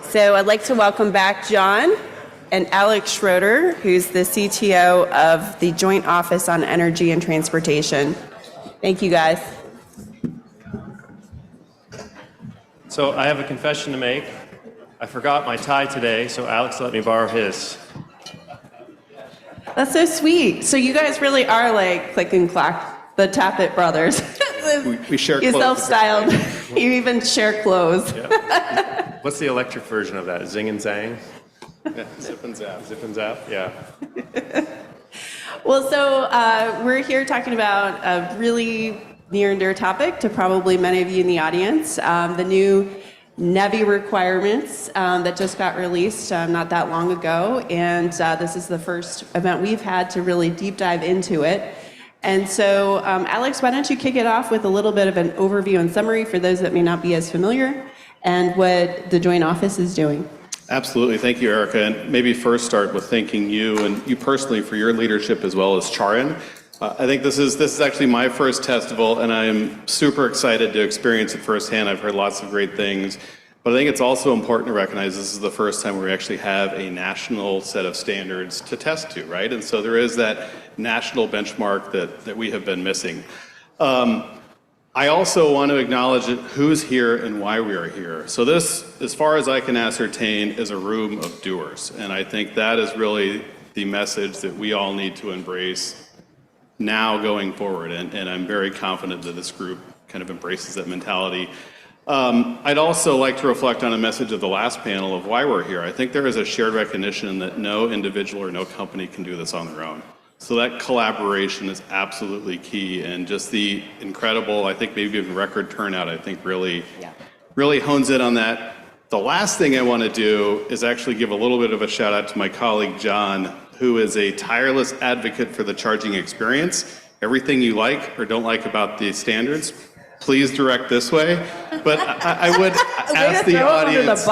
So I'd like to welcome back John and Alex Schroeder, who's the CTO of the Joint Office on Energy and Transportation. Thank you, guys. So I have a confession to make. I forgot my tie today, so Alex let me borrow his. That's so sweet. So you guys really are like Click and Clack, the Tappet brothers. We share clothes. You're self-styled. You even share clothes. Yeah. What's the electric version of that? Zing and Zang? Yeah, zip and zap. Zip and Zap? Yeah. Well, so we're here talking about a really near and dear topic to probably many of you in the audience, the new NEVI requirements that just got released not that long ago, and this is the first event we've had to really deep dive into it. And so, Alex, why don't you kick it off with a little bit of an overview and summary for those that may not be as familiar, and what the Joint Office is doing. Absolutely. Thank you, Erika. And maybe first start with thanking you and you personally for your leadership as well as Charin. I think this is actually my first festival, and I am super excited to experience it firsthand. I've heard lots of great things, but I think it's also important to recognize this is the first time we actually have a national set of standards to test to, right? And so there is that national benchmark that we have been missing. I also want to acknowledge who's here and why we are here. So this, as far as I can ascertain, is a room of doers, and I think that is really the message that we all need to embrace now going forward, and I'm very confident that this group kind of embraces that mentality. I'd also like to reflect on a message of the last panel of why we're here. I think there is a shared recognition that no individual or no company can do this on their own. So that collaboration is absolutely key, and just the incredible, I think maybe even record turnout, I think really hones in on that. The last thing I want to do is actually give a little bit of a shout out to my colleague John, who is a tireless advocate for the charging experience. Everything you like or don't like about the standards, please direct this way. But I would ask the audience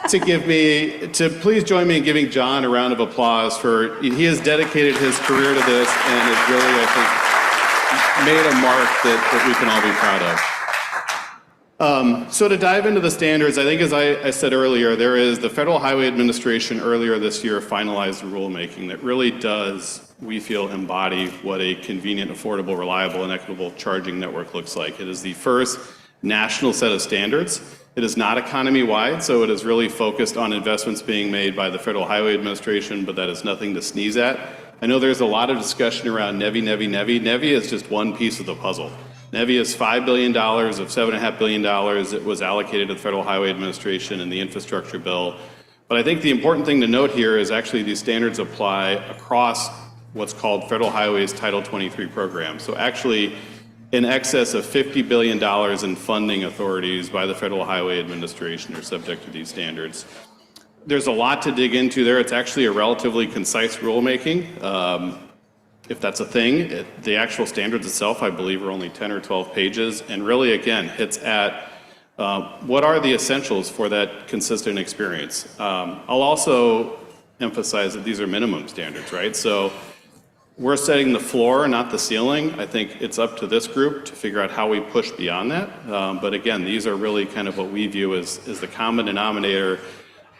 to please join me in giving John a round of applause for, he has dedicated his career to this and has really, I think, made a mark that we can all be proud of. So to dive into the standards, I think as I said earlier, there is the Federal Highway Administration earlier this year finalized a rulemaking that really does, we feel, embody what a convenient, affordable, reliable, and equitable charging network looks like. It is the first national set of standards. It is not economy-wide, so it is really focused on investments being made by the Federal Highway Administration, but that is nothing to sneeze at. I know there's a lot of discussion around NEVI. NEVI is just one piece of the puzzle. NEVI is $5 billion of $7.5 billion that was allocated to the Federal Highway Administration in the infrastructure bill. But I think the important thing to note here is actually these standards apply across what's called Federal Highways Title 23 program. So actually, in excess of $50 billion in funding authorities by the Federal Highway Administration are subject to these standards. There's a lot to dig into there. It's actually a relatively concise rulemaking. If that's a thing, the actual standards itself, I believe, are only 10 or 12 pages, and really, again, hits at what are the essentials for that consistent experience. I'll also emphasize that these are minimum standards, right? So we're setting the floor, not the ceiling. I think it's up to this group to figure out how we push beyond that. But again, these are really kind of what we view as the common denominator.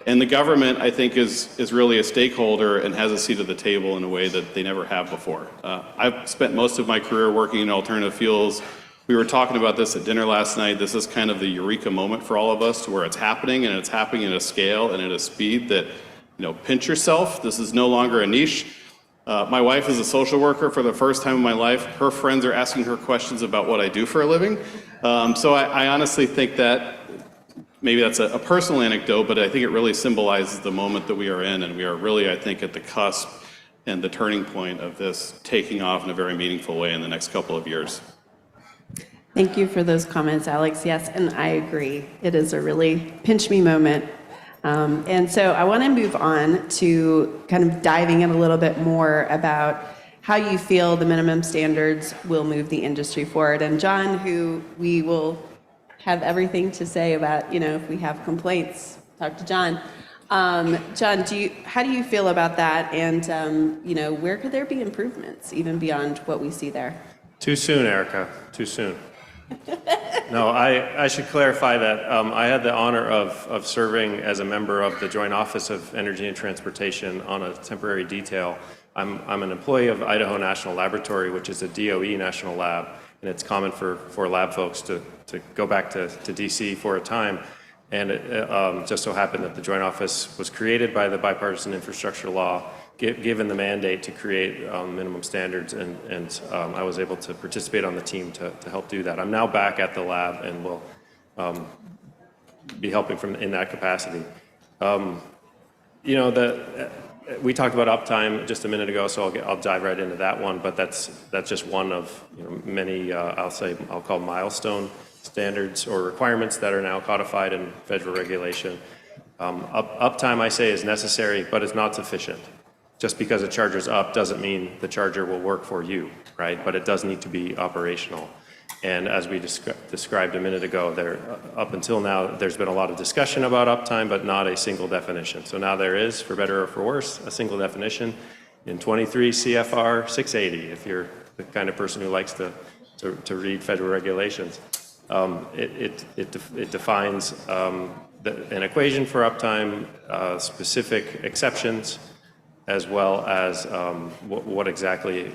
And the government, I think, is really a stakeholder and has a seat at the table in a way that they never have before. I've spent most of my career working in alternative fuels. We were talking about this at dinner last night. This is kind of the eureka moment for all of us, to where it's happening, and it's happening at a scale and at a speed that, pinch yourself. This is no longer a niche. My wife is a social worker for the first time in my life. Her friends are asking her questions about what I do for a living. So I honestly think that maybe that's a personal anecdote, but I think it really symbolizes the moment that we are in, and we are really, I think, at the cusp and the turning point of this taking off in a very meaningful way in the next couple of years. Thank you for those comments, Alex. Yes, and I agree. It is a really pinch me moment. And so I want to move on to kind of diving in a little bit more about how you feel the minimum standards will move the industry forward. And John, who we will have everything to say about, if we have complaints, talk to John. John, how do you feel about that? And, where could there be improvements even beyond what we see there? Too soon, Erika, too soon. No, I should clarify that I had the honor of serving as a member of the Joint Office of Energy and Transportation on a temporary detail. I'm an employee of Idaho National Laboratory, which is a DOE national lab, and it's common for lab folks to go back to DC for a time. And it just so happened that the Joint Office was created by the Bipartisan Infrastructure Law, given the mandate to create minimum standards, and I was able to participate on the team to help do that. I'm now back at the lab and will be helping in that capacity. You know, we talked about uptime just a minute ago, so I'll dive right into that one. But that's just one of many I'll call milestone standards or requirements that are now codified in federal regulation. Uptime, I say, is necessary, but it's not sufficient. Just because a charger's up doesn't mean the charger will work for you, right? But it does need to be operational. And as we described a minute ago, up until now, there's been a lot of discussion about uptime, but not a single definition. So now there is, for better or for worse, a single definition in 23 CFR 680, if you're the kind of person who likes to read federal regulations. It defines an equation for uptime, specific exceptions, as well as what exactly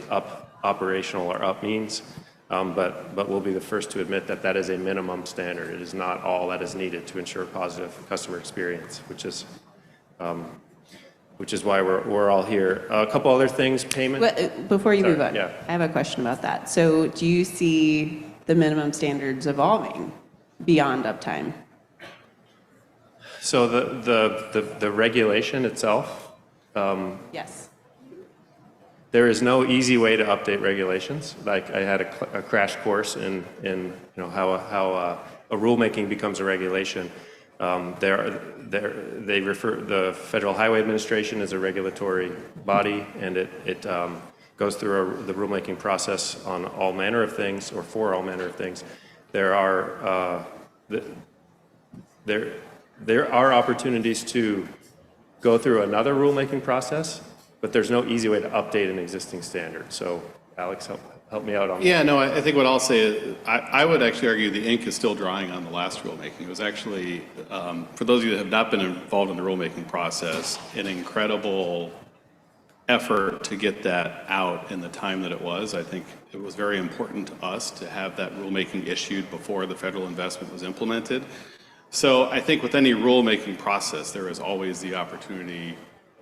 operational or up means. But we'll be the first to admit that that is a minimum standard. It is not all that is needed to ensure positive customer experience, which is why we're all here. A couple other things, payment. Well, before you move on, yeah. I have a question about that. So do you see the minimum standards evolving beyond uptime? So the regulation itself. Yes. There is no easy way to update regulations. Like I had a crash course in how a rulemaking becomes a regulation. They refer the Federal Highway Administration as a regulatory body, and it goes through the rulemaking process on all manner of things, or for all manner of things. There are opportunities to go through another rulemaking process, but there's no easy way to update an existing standard. So, Alex, help me out on that. Yeah, no, I think what I'll say is, I would actually argue the ink is still drying on the last rulemaking. It was actually, for those of you that have not been involved in the rulemaking process, an incredible effort to get that out in the time that it was. I think it was very important to us to have that rulemaking issued before the federal investment was implemented. So I think with any rulemaking process, there is always the opportunity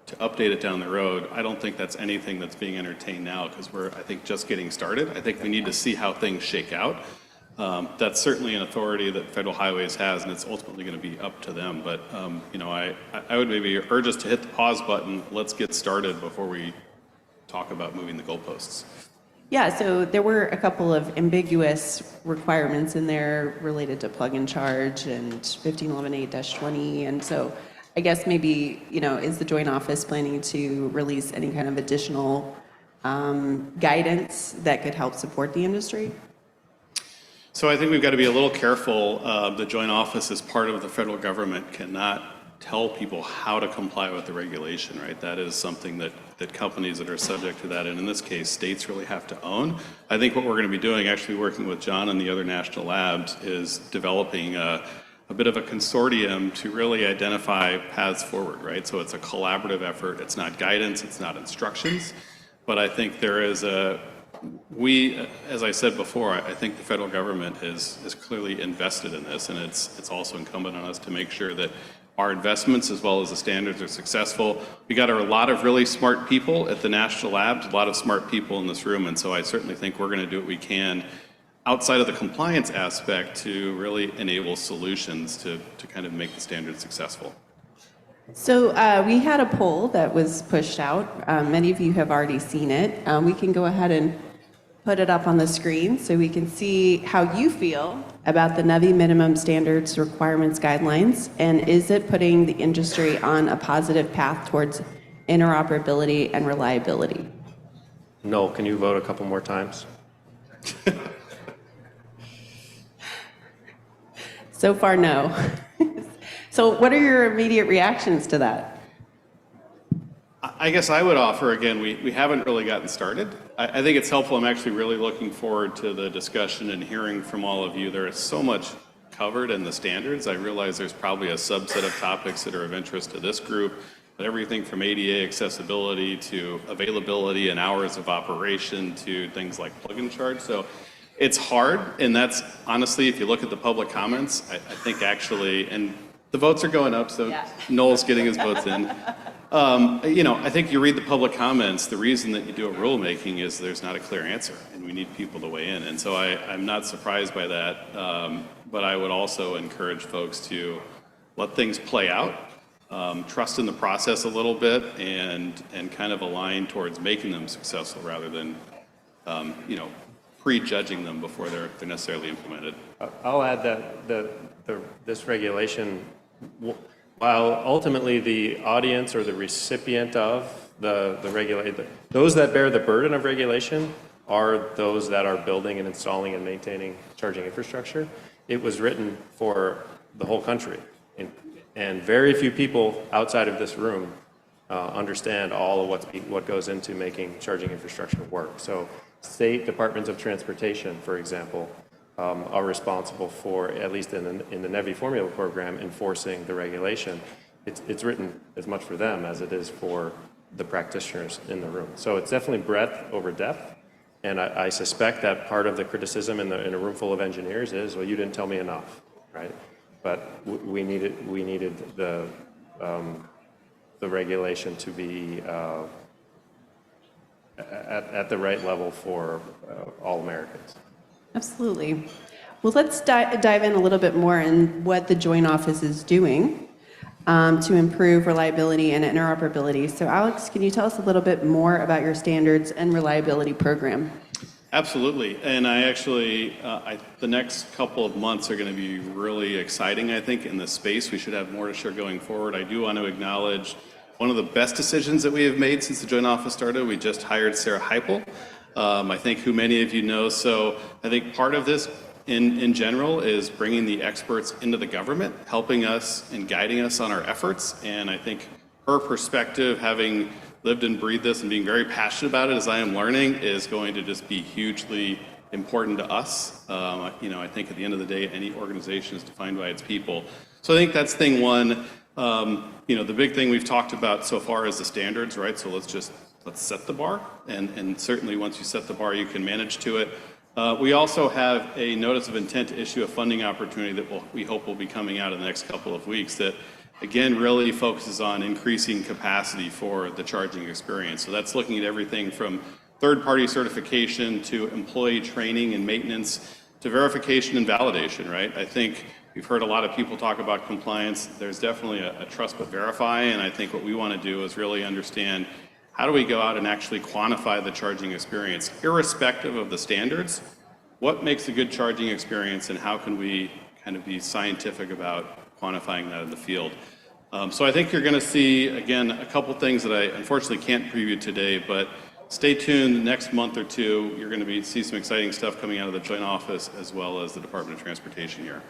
to update it down the road. I don't think that's anything that's being entertained now because we're, I think, just getting started. I think we need to see how things shake out. That's certainly an authority that Federal Highways has, and it's ultimately going to be up to them. But I would maybe urge us to hit the pause button. Let's get started before we talk about moving the goalposts. Yeah, so there were a couple of ambiguous requirements in there related to plug and charge and 1511.8-20, and so I guess maybe, is the Joint Office planning to release any kind of additional guidance that could help support the industry? So I think we've got to be a little careful. The Joint Office, as part of the federal government, cannot tell people how to comply with the regulation, right? That is something that companies that are subject to that, and in this case, states really have to own. I think what we're going to be doing, actually working with John and the other national labs, is developing a bit of a consortium to really identify paths forward, right? So it's a collaborative effort. It's not guidance, it's not instructions, but I think there is as I said before, I think the federal government is clearly invested in this, and it's also incumbent on us to make sure that our investments as well as the standards are successful. We got a lot of really smart people at the national labs, a lot of smart people in this room, and so I certainly think we're going to do what we can outside of the compliance aspect to really enable solutions to kind of make the standards successful. So we had a poll that was pushed out. Many of you have already seen it. We can go ahead and put it up on the screen so we can see how you feel about the NEVI minimum standards requirements guidelines, and is it putting the industry on a positive path towards interoperability and reliability? No, can you vote a couple more times? So far, no. So what are your immediate reactions to that? I guess I would offer, again, we haven't really gotten started. I think it's helpful. I'm actually really looking forward to the discussion and hearing from all of you. There is so much covered in the standards. I realize there's probably a subset of topics that are of interest to this group, but everything from ADA accessibility to availability and hours of operation to things like plug and charge. So it's hard, and that's honestly, if you look at the public comments, I think actually, and the votes are going up, so yeah. Noel's getting his votes in. I think you read the public comments, the reason that you do a rulemaking is there's not a clear answer, and we need people to weigh in. And so I'm not surprised by that, but I would also encourage folks to let things play out, trust in the process a little bit, and kind of align towards making them successful rather than, prejudging them before they're necessarily implemented. I'll add that this regulation, while ultimately the audience or the recipient of the regulation, those that bear the burden of regulation are those that are building and installing and maintaining charging infrastructure. It was written for the whole country, and very few people outside of this room understand all of what goes into making charging infrastructure work. So state departments of transportation, for example, are responsible for, at least in the NEVI formula program, enforcing the regulation. It's written as much for them as it is for the practitioners in the room. So it's definitely breadth over depth. And I suspect that part of the criticism in a room full of engineers is, well, you didn't tell me enough, right? But we needed the regulation to be at the right level for all Americans. Absolutely. Well, let's dive in a little bit more in what the Joint Office is doing to improve reliability and interoperability. So Alex, can you tell us a little bit more about your standards and reliability program? Absolutely. And I actually, the next couple of months are going to be really exciting, I think, in this space. We should have more to share going forward. I do want to acknowledge one of the best decisions that we have made since the Joint Office started. We just hired Sarah Heipel, I think, who many of you know. So I think part of this in general is bringing the experts into the government, helping us and guiding us on our efforts. And I think her perspective, having lived and breathed this and being very passionate about it as I am learning, is going to just be hugely important to us. I think at the end of the day, any organization is defined by its people. So I think that's thing one. The big thing we've talked about so far is the standards, right? So let's set the bar, and certainly once you set the bar, you can manage to it. We also have a notice of intent to issue a funding opportunity that we hope will be coming out in the next couple of weeks that, again, really focuses on increasing capacity for the charging experience. So that's looking at everything from third-party certification to employee training and maintenance to verification and validation, right? I think we've heard a lot of people talk about compliance. There's definitely a trust but verify, and I think what we want to do is really understand how do we go out and actually quantify the charging experience, irrespective of the standards? What makes a good charging experience, and how can we kind of be scientific about quantifying that in the field? So I think you're going to see, again, a couple things that I unfortunately can't preview today, but stay tuned. Next month or two, you're going to see some exciting stuff coming out of the Joint Office as well as the Department of Transportation here.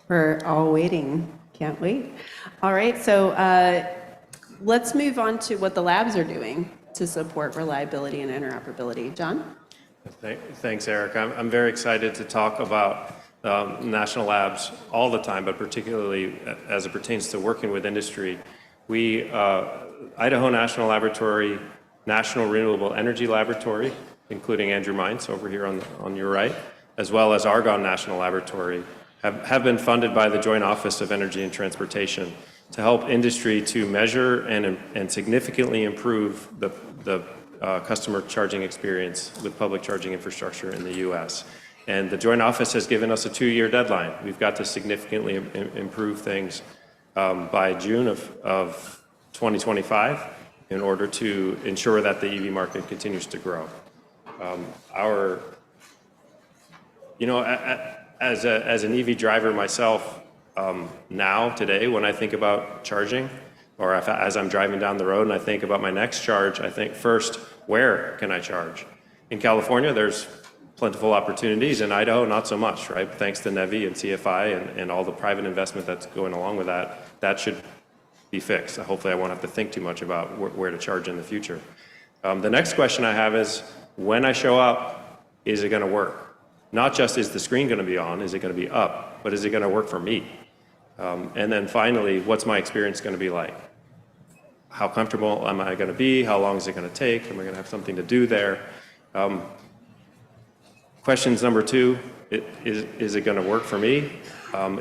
We're all waiting. Can't wait. All right, so let's move on to what the labs are doing to support reliability and interoperability. John? Thanks, Erika. I'm very excited to talk about national labs all the time, but particularly as it pertains to working with industry. We, Idaho National Laboratory, National Renewable Energy Laboratory, including Andrew Mines over here on your right, as well as Argonne National Laboratory, have been funded by the Joint Office of Energy and Transportation to help industry to measure and significantly improve the customer charging experience with public charging infrastructure in the U.S. And the Joint Office has given us a 2-year deadline. We've got to significantly improve things by June of 2025 in order to ensure that the EV market continues to grow. As an EV driver myself, today, when I think about charging, or as I'm driving down the road and I think about my next charge, I think first, where can I charge? In California, there's plentiful opportunities. In Idaho, not so much, right? Thanks to NEVI and CFI and all the private investment that's going along with that, that should be fixed. Hopefully I won't have to think too much about where to charge in the future. The next question I have is, when I show up, is it going to work? Not just is the screen going to be on, is it going to be up, but is it going to work for me? And then finally, what's my experience going to be like? How comfortable am I going to be? How long is it going to take? Am I going to have something to do there? Questions number 2, is it going to work for me?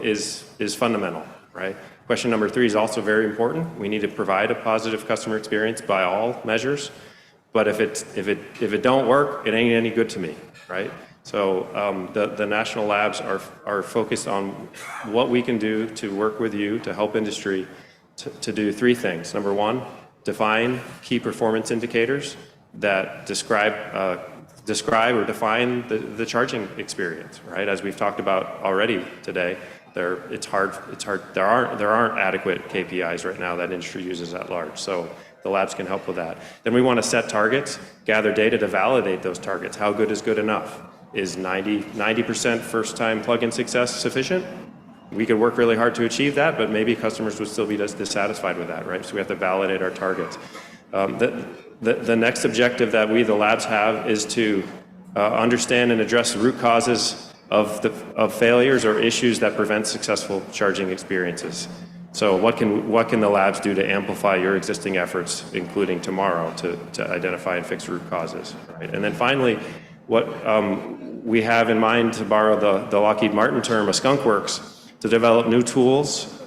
Is fundamental, right? Question number 3 is also very important. We need to provide a positive customer experience by all measures. But if it don't work, it ain't any good to me, right? So the national labs are focused on what we can do to work with you to help industry to do 3 things. Number 1, define key performance indicators that describe or define the charging experience, right? As we've talked about already today, it's hard. There aren't adequate KPIs right now that industry uses at large. So the labs can help with that. Then we want to set targets, gather data to validate those targets. How good is good enough? Is 90% first-time plug-in success sufficient? We could work really hard to achieve that, but maybe customers would still be dissatisfied with that, right? So we have to validate our targets. The next objective that we, the labs, have is to understand and address the root causes of failures or issues that prevent successful charging experiences. So what can the labs do to amplify your existing efforts, including tomorrow, to identify and fix root causes, right? And then finally, what we have in mind, to borrow the Lockheed Martin term, a skunk works, to develop new tools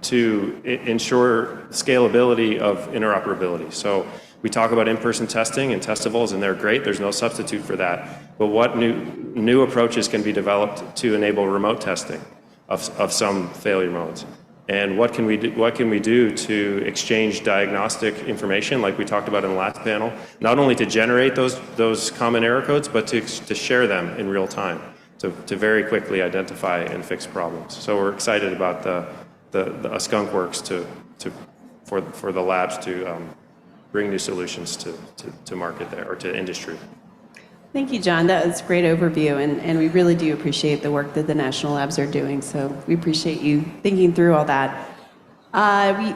to ensure scalability of interoperability. So we talk about in-person testing and testables, and they're great. There's no substitute for that. But what new approaches can be developed to enable remote testing of some failure modes? And what can we do to exchange diagnostic information, like we talked about in the last panel, not only to generate those common error codes, but to share them in real time, to very quickly identify and fix problems. So we're excited about the skunk works for the labs to bring new solutions to market there, or to industry. Thank you, John. That was a great overview, and we really do appreciate the work that the national labs are doing. So we appreciate you thinking through all that.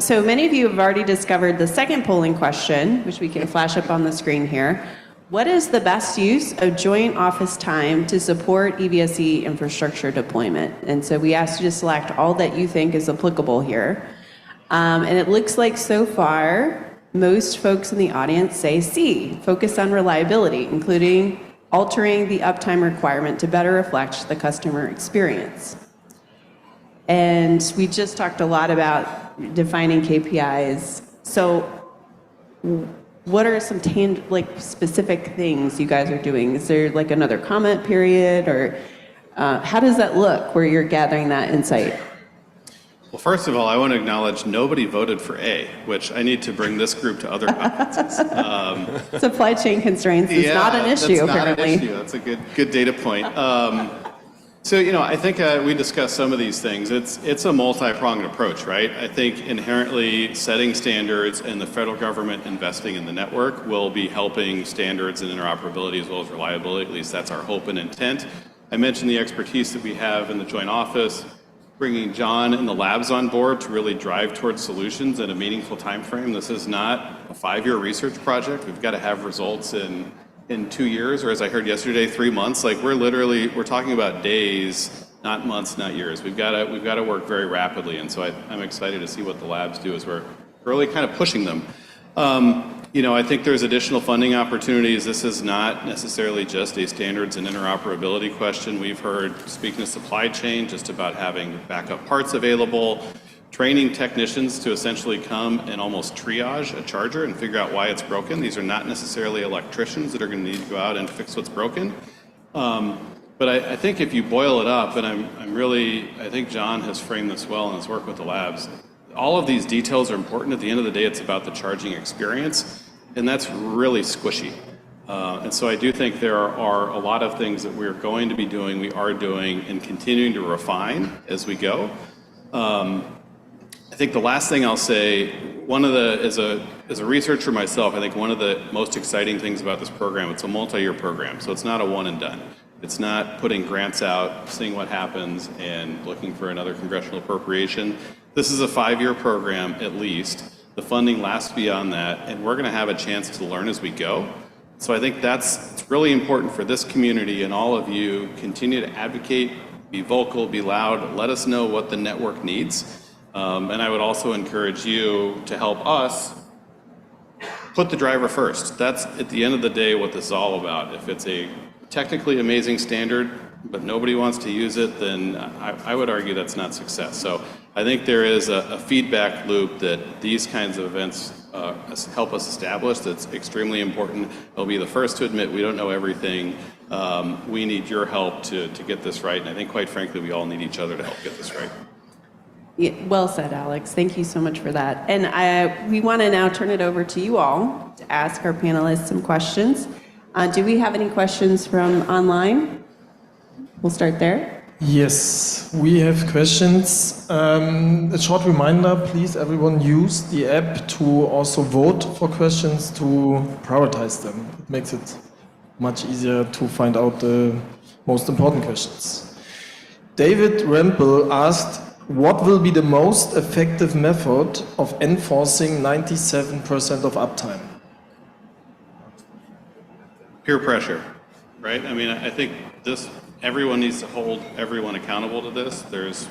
So many of you have already discovered the second polling question, which we can flash up on the screen here. What is the best use of joint office time to support EVSE infrastructure deployment? And so we asked you to select all that you think is applicable here. And it looks like so far, most folks in the audience say C, focus on reliability, including altering the uptime requirement to better reflect the customer experience. And we just talked a lot about defining KPIs. So what are some specific things you guys are doing? Is there like another comment period, or how does that look where you're gathering that insight? Well, first of all, I want to acknowledge nobody voted for A, which I need to bring this group to other conferences. Supply chain constraints is not an issue, apparently. That's not an issue. That's a good data point. So, I think we discussed some of these things. It's a multi-pronged approach, right? I think inherently setting standards and the federal government investing in the network will be helping standards and interoperability as well as reliability. At least that's our hope and intent. I mentioned the expertise that we have in the joint office, bringing John and the labs on board to really drive towards solutions in a meaningful time frame. This is not a 5-year research project. We've got to have results in 2 years, or as I heard yesterday, 3 months. Like we're talking about days, not months, not years. We've got to work very rapidly, and so I'm excited to see what the labs do as we're really kind of pushing them. I think there's additional funding opportunities. This is not necessarily just a standards and interoperability question. We've heard, speaking of supply chain, just about having backup parts available, training technicians to essentially come and almost triage a charger and figure out why it's broken. These are not necessarily electricians that are going to need to go out and fix what's broken. But I think if you boil it up, and I think John has framed this well in his work with the labs, all of these details are important. At the end of the day, it's about the charging experience, and that's really squishy. And so I do think there are a lot of things that we're going to be doing, we are doing, and continuing to refine as we go. I think the last thing I'll say, as a researcher myself, I think one of the most exciting things about this program, it's a multi-year program, so it's not a one and done. It's not putting grants out, seeing what happens, and looking for another congressional appropriation. This is a 5-year program at least. The funding lasts beyond that, and we're going to have a chance to learn as we go. So I think it's really important for this community and all of you, continue to advocate, be vocal, be loud, let us know what the network needs. And I would also encourage you to help us put the driver first. That's, at the end of the day, what this is all about. If it's a technically amazing standard, but nobody wants to use it, then I would argue that's not success. So I think there is a feedback loop that these kinds of events help us establish that's extremely important. I'll be the first to admit we don't know everything. We need your help to get this right, and I think, quite frankly, we all need each other to help get this right. Yeah, well said, Alex. Thank you so much for that. And we want to now turn it over to you all to ask our panelists some questions. Do we have any questions from online? We'll start there. Yes, we have questions. A short reminder, please, everyone use the app to also vote for questions to prioritize them. It makes it much easier to find out the most important questions. David Rempel asked, what will be the most effective method of enforcing 97% of uptime? Peer pressure, right? I mean, I think everyone needs to hold everyone accountable to this. There's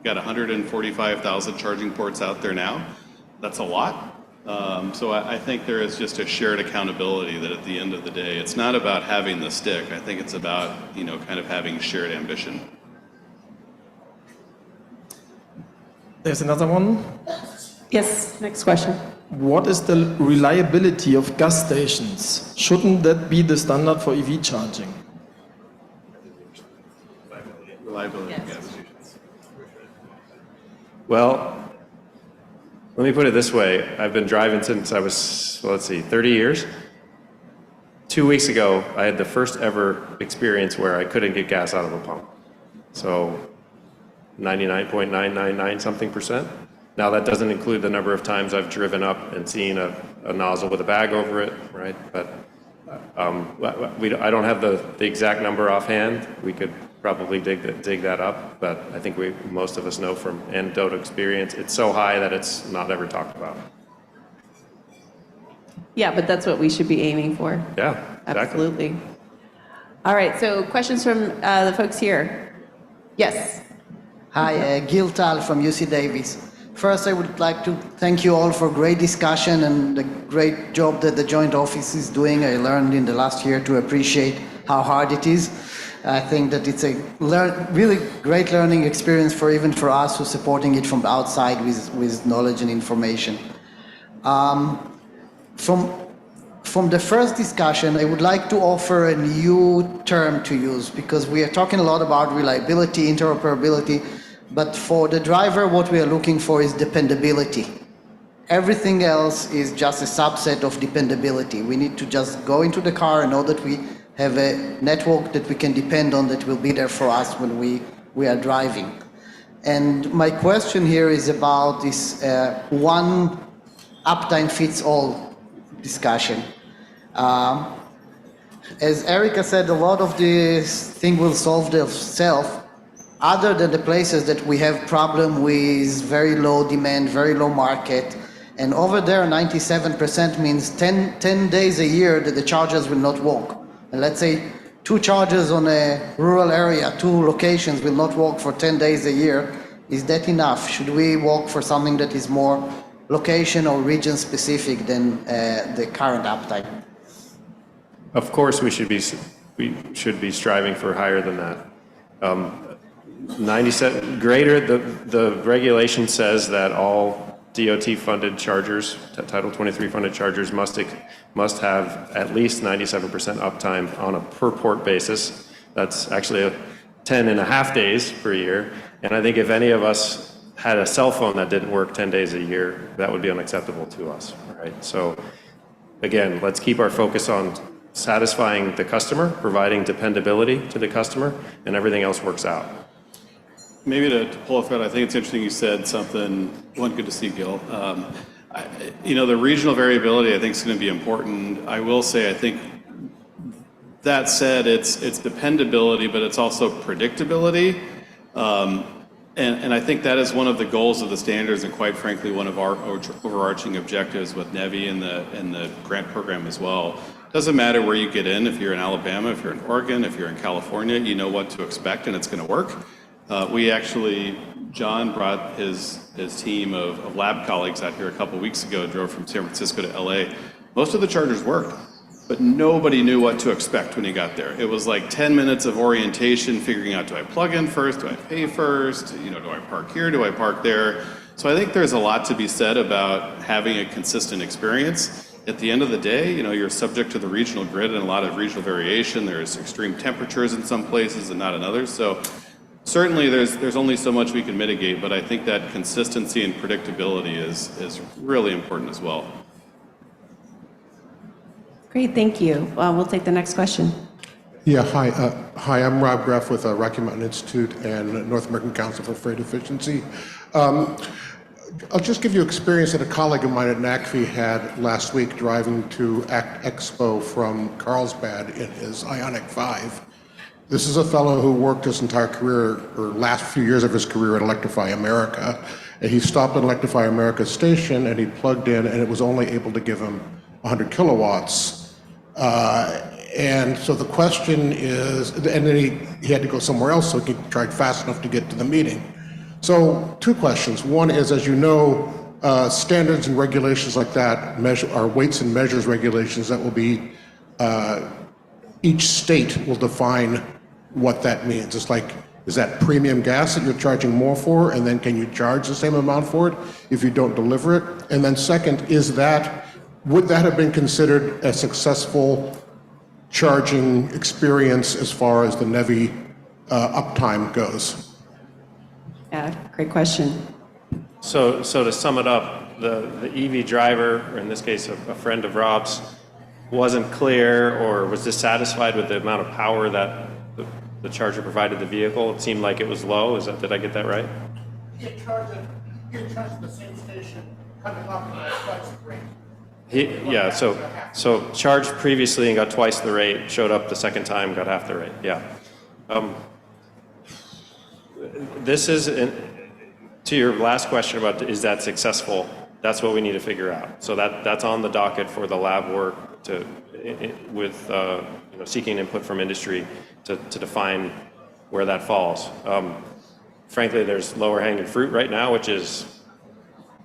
got 145,000 charging ports out there now. That's a lot. So I think there is just a shared accountability that at the end of the day, it's not about having the stick. I think it's about, kind of having shared ambition. There's another one. Yes, next question. What is the reliability of gas stations? Shouldn't that be the standard for EV charging? Reliability of Yes. gas stations. Well, let me put it this way. I've been driving since I was, 30 years. 2 weeks ago, I had the first ever experience where I couldn't get gas out of a pump. So 99.999 something percent. Now that doesn't include the number of times I've driven up and seen a nozzle with a bag over it, right? But I don't have the exact number offhand. We could probably dig that up, but I think most of us know from anecdotal experience, it's so high that it's not ever talked about. Yeah, but that's what we should be aiming for. Yeah, exactly. Absolutely. All right, so questions from the folks here. Yes. Hi, Gil Tal from UC Davis. First, I would like to thank you all for great discussion and the great job that the Joint Office is doing. I learned in the last year to appreciate how hard it is. I think that it's a really great learning experience even for us who are supporting it from the outside with knowledge and information. From the first discussion, I would like to offer a new term to use because we are talking a lot about reliability, interoperability, but for the driver, what we are looking for is dependability. Everything else is just a subset of dependability. We need to just go into the car and know that we have a network that we can depend on that will be there for us when we are driving. And my question here is about this one uptime fits all discussion. As Erika said, a lot of this thing will solve themselves other than the places that we have problem with very low demand, very low market. And over there, 97% means 10 days a year that the chargers will not work. And let's say 2 chargers on a rural area, 2 locations will not work for 10 days a year. Is that enough? Should we work for something that is more location or region specific than the current uptime? Of course, we should be striving for higher than that. 97 greater. The regulation says that all DOT-funded chargers, Title 23 funded chargers, must have at least 97% uptime on a per port basis. That's actually 10.5 days per year. And I think if any of us had a cell phone that didn't work 10 days a year, that would be unacceptable to us, right? So again, let's keep our focus on satisfying the customer, providing dependability to the customer, and everything else works out. Maybe to pull a thread, I think it's interesting you said something, good to see, Gil. The regional variability I think is going to be important. I will say, I think that said, it's dependability, but it's also predictability. And I think that is one of the goals of the standards, and quite frankly, one of our overarching objectives with NEVI and the grant program as well. Doesn't matter where you get in, if you're in Alabama, if you're in Oregon, if you're in California, you know what to expect and it's going to work. John brought his team of lab colleagues out here a couple weeks ago, drove from San Francisco to LA. Most of the chargers worked, but nobody knew what to expect when he got there. It was like 10 minutes of orientation, figuring out, do I plug in first? Do I pay first? You know, do I park here? Do I park there? So I think there's a lot to be said about having a consistent experience. At the end of the day, you know, you're subject to the regional grid and a lot of regional variation. There's extreme temperatures in some places and not in others. So certainly there's only so much we can mitigate, but I think that consistency and predictability is really important as well. Great, thank you. We'll take the next question. Yeah, hi. Hi, I'm Rob Greff with Rocky Mountain Institute and North American Council for Freight Efficiency. I'll just give you experience that a colleague of mine at NACFE had last week driving to ACT Expo from Carlsbad in his Ioniq 5. This is a fellow who worked his entire career, or last few years of his career at Electrify America. And he stopped at Electrify America station and he plugged in and it was only able to give him 100 kilowatts. And so the question is, and then he had to go somewhere else so he could charge fast enough to get to the meeting. So two questions. One is, as you know, standards and regulations like that are weights and measures regulations that will be, each state will define what that means. It's like, is that premium gas that you're charging more for, and then can you charge the same amount for it if you don't deliver it? And then second, would that have been considered a successful charging experience as far as the NEVI uptime goes? Yeah, great question. So to sum it up, the EV driver, or in this case a friend of Rob's, wasn't clear or was dissatisfied with the amount of power that the charger provided the vehicle. It seemed like it was low. Did I get that right? He had charged at the same station, coming up and twice the rate. So charged previously and got twice the rate, showed up the second time, got half the rate. Yeah. This is, to your last question about is that successful, that's what we need to figure out. So that's on the docket for the lab work with seeking input from industry to define where that falls. Frankly, there's lower hanging fruit right now, which is,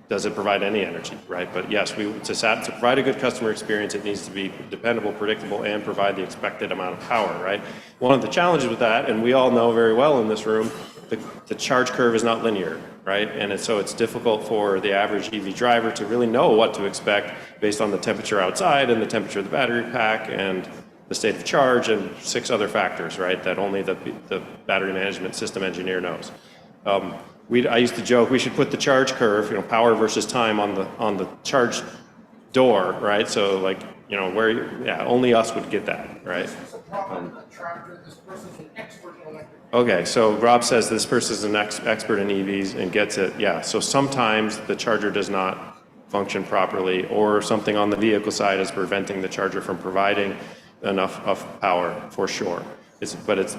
does it provide any energy, right? But yes, to provide a good customer experience, it needs to be dependable, predictable, and provide the expected amount of power, right? One of the challenges with that, and we all know very well in this room, the charge curve is not linear, right? And so it's difficult for the average EV driver to really know what to expect based on the temperature outside and the temperature of the battery pack and the state of charge and 6 other factors, right, that only the battery management system engineer knows. I used to joke we should put the charge curve, power versus time on the charge door, right? So like, only us would get that, right? Okay, so Rob says this person is an expert in EVs and gets it. Yeah, so sometimes the charger does not function properly, or something on the vehicle side is preventing the charger from providing enough of power, for sure.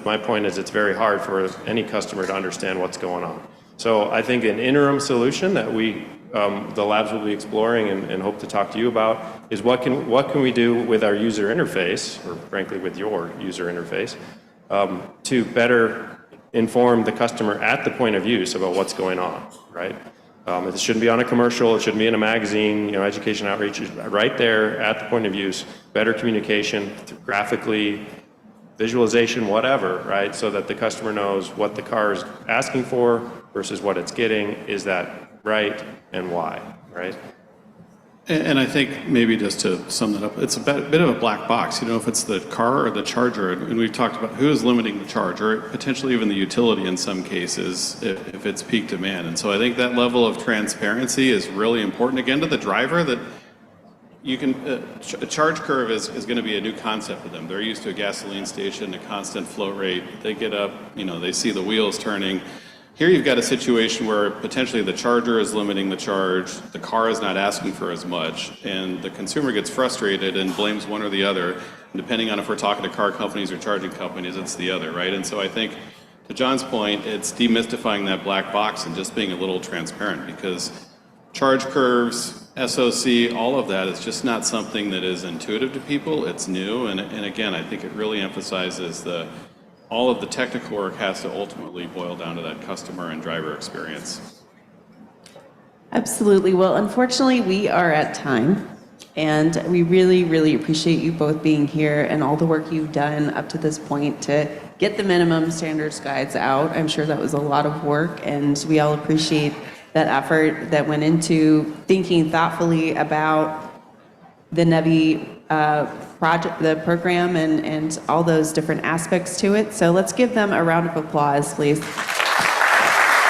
My point is it's very hard for any customer to understand what's going on. So I think an interim solution that the labs will be exploring and hope to talk to you about is what can we do with our user interface, or frankly with your user interface, to better inform the customer at the point of use about what's going on, right? It shouldn't be on a commercial, it shouldn't be in a magazine, education outreach, right there at the point of use, better communication, graphically, visualization, whatever, right? So that the customer knows what the car is asking for versus what it's getting. Is that right, and why, right? And I think maybe just to sum that up, it's a bit of a black box, if it's the car or the charger, and we've talked about who is limiting the charge, or potentially even the utility in some cases, if it's peak demand. And so I think that level of transparency is really important, again, to the driver, that you can, a charge curve is going to be a new concept for them. They're used to a gasoline station, a constant flow rate. They get up, they see the wheels turning. Here you've got a situation where potentially the charger is limiting the charge, the car is not asking for as much, and the consumer gets frustrated and blames one or the other. And depending on if we're talking to car companies or charging companies, it's the other, right? And so I think to John's point, it's demystifying that black box and just being a little transparent, because charge curves, SOC, all of that is just not something that is intuitive to people. It's new, and again, I think it really emphasizes all of the technical work has to ultimately boil down to that customer and driver experience. Absolutely. Well, unfortunately, we are at time, and we really, really appreciate you both being here and all the work you've done up to this point to get the minimum standards guides out. I'm sure that was a lot of work, and we all appreciate that effort that went into thinking thoughtfully about the NEVI project, the program, and all those different aspects to it. So let's give them a round of applause, please.